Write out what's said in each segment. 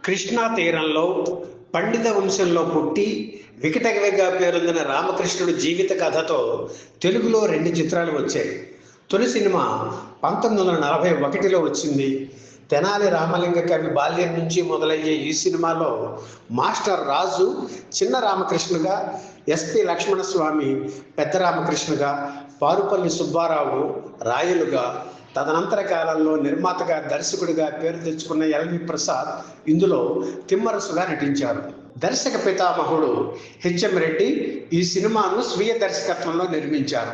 కృష్ణా తీరంలో పండిత వంశంలో పుట్టి వికటకవిగా పేరొందిన రామకృష్ణుడు జీవిత కథతో తెలుగులో 2 చిత్రాలు వచ్చాయి. తొలి సినిమా 1941లో వచ్చింది. తెనాలి రామలింగ కవి బాల్యం నుంచి మొదలయ్యే ఈ సినిమాలో మాస్టర్ రాజు చిన్న రామకృష్ణుగా, ఎస్పి లక్ష్మణస్వామి పెద్ద రామకృష్ణుగా, పారుపల్లి సుబ్బారావు రాయలుగా, తదనంతర కాలంలో నిర్మాతగా దర్శకుడిగా పేరు తెచ్చుకున్న ఎల్వి ప్రసాద్ ఇందులో తిమ్మరసుగా నటించారు. దర్శక పితామహుడు హెచ్ఎం రెడ్డి ఈ సినిమాను స్వీయ దర్శకత్వంలో నిర్మించారు.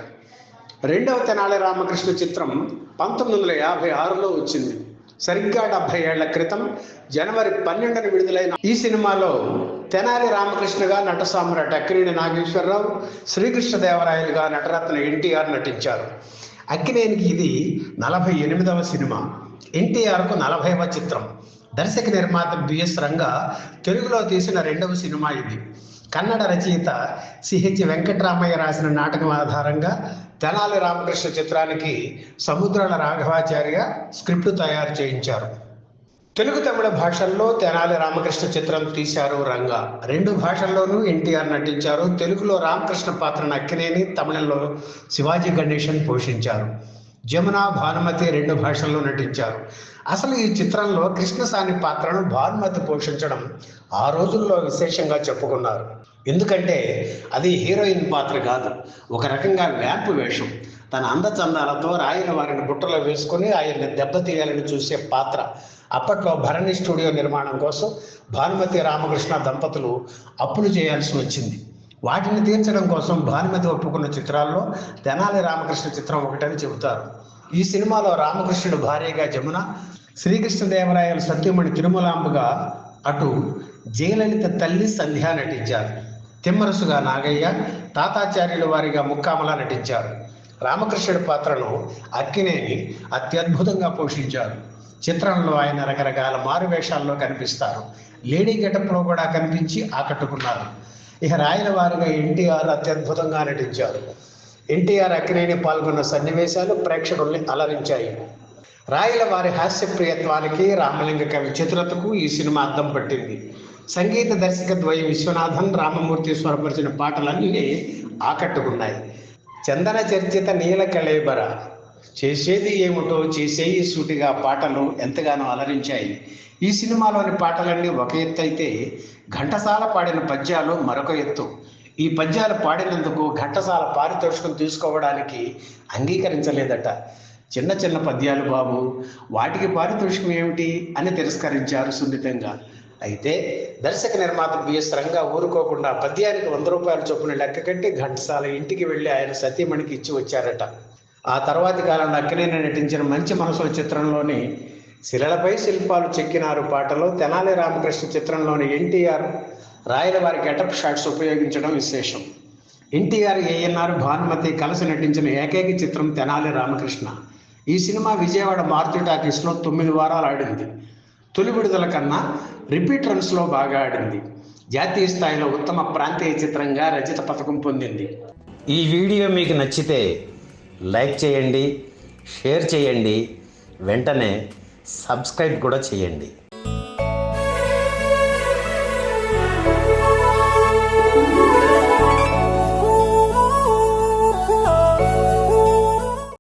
రెండవ తెనాలి రామకృష్ణ చిత్రం 1956లో వచ్చింది. సరిగ్గా 70 ఏళ్ల క్రితం జనవరి 12న విడుదలైన ఈ సినిమాలో తెనాలి రామకృష్ణగా నట సామ్రాట్ అక్కినేని నాగేశ్వరరావు, శ్రీకృష్ణదేవరాయలుగా నటరత్న ఎన్టీఆర్ నటించారు. అక్కినేనికి ఇది 48వ సినిమా, ఎన్టీఆర్కు 40వ చిత్రం. దర్శక నిర్మాత బిఎస్ రంగా తెలుగులో తీసిన 2వ సినిమా ఇది. కన్నడ రచయిత సిహెచ్ వెంకటరామయ్య రాసిన నాటకం ఆధారంగా తెనాలి రామకృష్ణ చిత్రానికి సముద్రాల రాఘవాచార్య స్క్రిప్ట్ తయారు చేయించారు. తెలుగు తమిళ భాషల్లో తెనాలి రామకృష్ణ చిత్రం తీశారు రంగా. 2 భాషల్లోనూ ఎన్టీఆర్ నటించారు. తెలుగులో రామకృష్ణ పాత్రను అక్కినేని, తమిళంలో శివాజీ గణేశన్ పోషించారు. జమున, భానుమతి 2 భాషల్లో నటించారు. అసలు ఈ చిత్రంలో కృష్ణసాని పాత్రను భానుమతి పోషించడం ఆ రోజుల్లో విశేషంగా చెప్పుకున్నారు. ఎందుకంటే అది హీరోయిన్ పాత్ర కాదు, ఒక రకంగా వ్యాంపు వేషం. తన అందచందాలతో రాయల వారిని బుట్టలో వేసుకుని ఆయన్ని దెబ్బతీయాలని చూసే పాత్ర. అప్పట్లో భరణి స్టూడియో నిర్మాణం కోసం భానుమతి రామకృష్ణ దంపతులు అప్పులు చేయాల్సి వచ్చింది. వాటిని తీర్చడం కోసం భానుమతి ఒప్పుకున్న చిత్రాల్లో తెనాలి రామకృష్ణ చిత్రం ఒకటని చెబుతారు. ఈ సినిమాలో రామకృష్ణుడు భార్యగా జమున, శ్రీకృష్ణదేవరాయల సత్యమణి తిరుమలాంబగా, అటు జయలలిత తల్లి సంధ్య నటించారు. తిమ్మరసుగా నాగయ్య, తాతాచార్యుల వారిగా ముక్కామల నటించారు. రామకృష్ణుడి పాత్రను అక్కినేని అత్యద్భుతంగా పోషించారు. చిత్రంలో ఆయన రకరకాల మారు వేషాల్లో కనిపిస్తారు. లేడీ గెటప్లో కూడా కనిపించి ఆకట్టుకున్నారు. ఇక రాయల వారిగా ఎన్టీఆర్ అత్యద్భుతంగా నటించారు. ఎన్టీఆర్, అక్కినేని పాల్గొన్న సన్నివేశాలు ప్రేక్షకుల్ని అలరించాయి. రాయల వారి హాస్యప్రియత్వానికి, రామలింగ కవి చతురతకు ఈ సినిమా అద్దం పట్టింది. సంగీత దర్శకద్వయం విశ్వనాథన్, రామమూర్తి స్వరపరిచిన పాటలన్నీ ఆకట్టుకున్నాయి. చందన చర్చిత నీల కళేబర, చేసేది ఏమిటో చేసేయి సూటిగా పాటలు ఎంతగానో అలరించాయి. ఈ సినిమాలోని పాటలన్నీ ఒక ఎత్తు అయితే, ఘంటసాల పాడిన పద్యాలు మరొక ఎత్తు. ఈ పద్యాలు పాడినందుకు ఘంటసాల పారితోషికం తీసుకోవడానికి అంగీకరించలేదట. చిన్న చిన్న పద్యాలు బాబు, వాటికి పారితోషికం ఏమిటి అని తిరస్కరించారు సున్నితంగా. అయితే దర్శక నిర్మాత బిఎస్ రంగా ఊరుకోకుండా పద్యానికి 100 రూపాయల చొప్పున లెక్క కట్టి ఘంటసాల ఇంటికి వెళ్ళి ఆయన సతీమణికి ఇచ్చి వచ్చారట. ఆ తర్వాతి కాలంలో అక్కినేని నటించిన మంచి మనసుల చిత్రంలోని శిలలపై శిల్పాలు చెక్కినారు పాటలో తెనాలి రామకృష్ణ చిత్రంలోని ఎన్టీఆర్, రాయల వారి గెటప్ షాట్స్ ఉపయోగించడం విశేషం. ఎన్టీఆర్, ఏఎన్ఆర్, భానుమతి కలిసి నటించిన ఏకైక చిత్రం తెనాలి రామకృష్ణ. ఈ సినిమా విజయవాడ మారుతి టాకీస్లో 9 వారాలు ఆడింది. తొలి విడుదల కన్నా రిపీట్ రన్స్లో బాగా ఆడింది. జాతీయ స్థాయిలో ఉత్తమ ప్రాంతీయ చిత్రంగా రజత పథకం పొందింది. ఈ వీడియో మీకు నచ్చితే లైక్ చేయండి, షేర్ చేయండి, వెంటనే సబ్స్క్రైబ్ కూడా చేయండి.